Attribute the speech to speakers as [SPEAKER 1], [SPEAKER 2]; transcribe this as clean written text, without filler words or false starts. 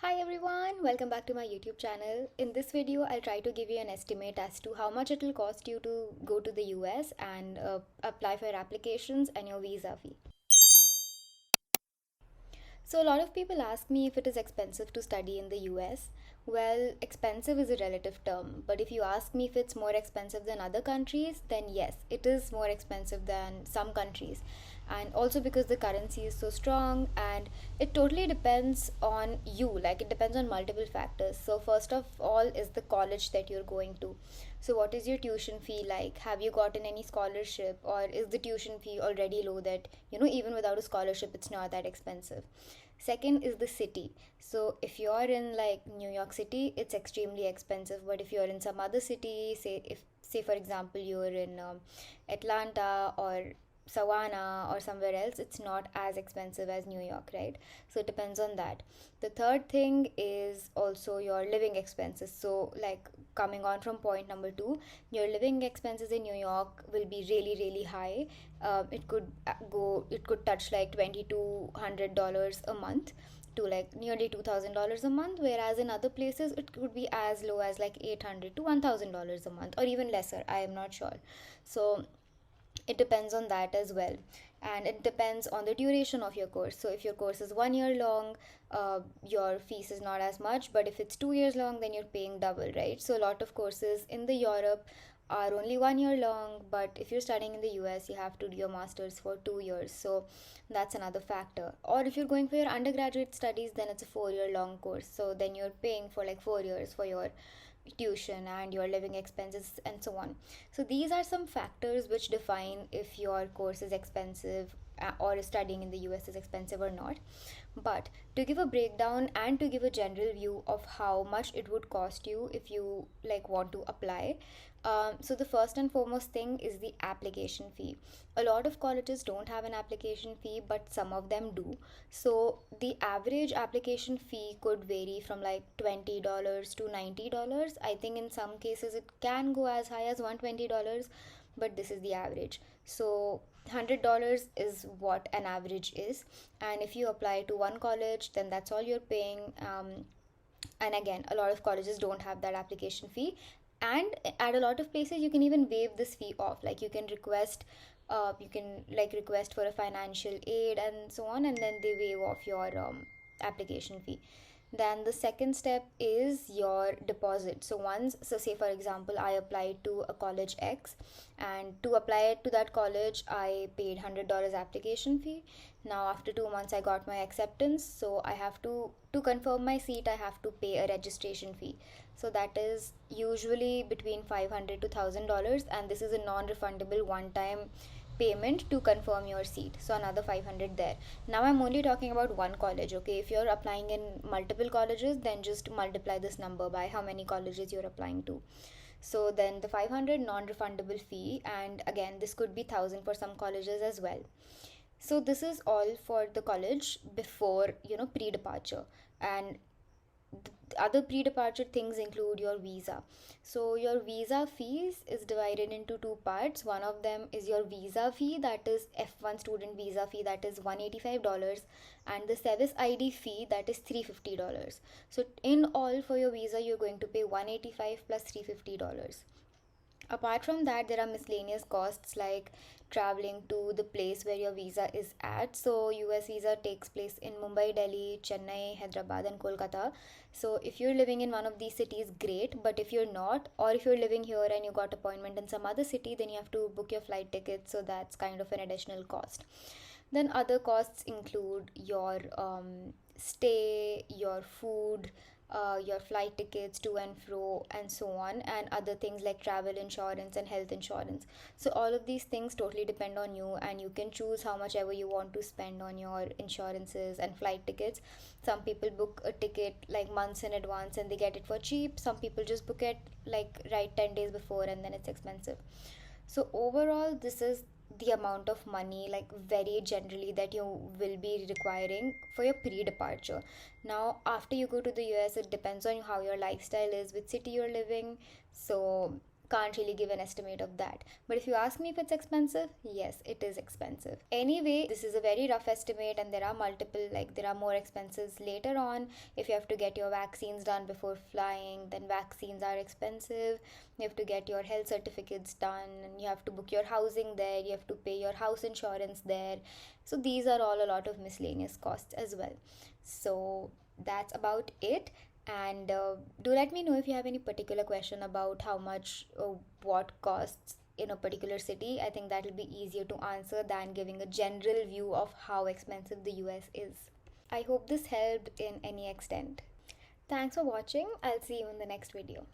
[SPEAKER 1] Hi everyone, welcome back to my YouTube channel. In this video, I'll try to give you an estimate as to how much it will cost you to go to the US and apply for your applications and your visa fee. So, a lot of people ask me if it is expensive to study in the US. Well, expensive is a relative term, but if you ask me if it's more expensive than other countries, then yes, it is more expensive than some countries. And also because the currency is so strong, and it totally depends on you, like it depends on multiple factors. So, first of all, is the college that you're going to. So, what is your tuition fee like? Have you gotten any scholarship, or is the tuition fee already low that even without a scholarship, it's not that expensive? Second is the city. So if you're in like New York City, it's extremely expensive. But if you're in some other city, say for example you're in Atlanta or Savannah or somewhere else, it's not as expensive as New York, right? So it depends on that. The third thing is also your living expenses. So like coming on from point number two, your living expenses in New York will be really really high. It could touch like $2,200 a month to like nearly $2,000 a month, whereas in other places it could be as low as like 800 to $1,000 a month, or even lesser. I am not sure. So it depends on that as well, and it depends on the duration of your course. So if your course is 1 year long, your fees is not as much, but if it's 2 years long, then you're paying double, right? So a lot of courses in the Europe are only 1 year long, but if you're studying in the US, you have to do your masters for 2 years. So that's another factor. Or if you're going for your undergraduate studies, then it's a 4 year long course, so then you're paying for like 4 years for your tuition and your living expenses and so on. So these are some factors which define if your course is expensive, or studying in the US is expensive or not. But to give a breakdown and to give a general view of how much it would cost you if you like want to apply, so the first and foremost thing is the application fee. A lot of colleges don't have an application fee, but some of them do. So the average application fee could vary from like $20 to $90. I think in some cases it can go as high as $120, but this is the average. So $100 is what an average is, and if you apply to one college, then that's all you're paying. And again, a lot of colleges don't have that application fee, and at a lot of places you can even waive this fee off. Like you can like request for a financial aid and so on, and then they waive off your application fee. Then the second step is your deposit. So say for example I applied to a college X, and to apply to that college I paid $100 application fee. Now after 2 months I got my acceptance, so I have to confirm my seat, I have to pay a registration fee. So that is usually between $500 to $1,000, and this is a non-refundable one-time payment to confirm your seat, so another 500 there. Now I'm only talking about one college, okay? If you're applying in multiple colleges, then just multiply this number by how many colleges you're applying to. So then the 500 non-refundable fee, and again this could be 1,000 for some colleges as well. So this is all for the college before pre-departure. And the other pre-departure things include your visa. So your visa fees is divided into two parts. One of them is your visa fee, that is F1 student visa fee, that is $185, and the service ID fee, that is $350. So in all for your visa you're going to pay 185 plus $350. Apart from that, there are miscellaneous costs like traveling to the place where your visa is at. So US visa takes place in Mumbai, Delhi, Chennai, Hyderabad and Kolkata. So if you're living in one of these cities, great, but if you're not, or if you're living here and you got appointment in some other city, then you have to book your flight tickets, so that's kind of an additional cost. Then other costs include your stay, your food, your flight tickets to and fro, and so on, and other things like travel insurance and health insurance. So all of these things totally depend on you, and you can choose how much ever you want to spend on your insurances and flight tickets. Some people book a ticket like months in advance and they get it for cheap. Some people just book it like right 10 days before and then it's expensive. So overall, this is the amount of money, like very generally, that you will be requiring for your pre-departure. Now after you go to the US, it depends on how your lifestyle is, which city you're living. So can't really give an estimate of that. But if you ask me if it's expensive, yes, it is expensive. Anyway, this is a very rough estimate, and there are multiple, like, there are more expenses later on. If you have to get your vaccines done before flying, then vaccines are expensive. You have to get your health certificates done, and you have to book your housing there, you have to pay your house insurance there. So these are all a lot of miscellaneous costs as well. So that's about it. And do let me know if you have any particular question about how much what costs in a particular city. I think that will be easier to answer than giving a general view of how expensive the US is. I hope this helped in any extent. Thanks for watching. I'll see you in the next video.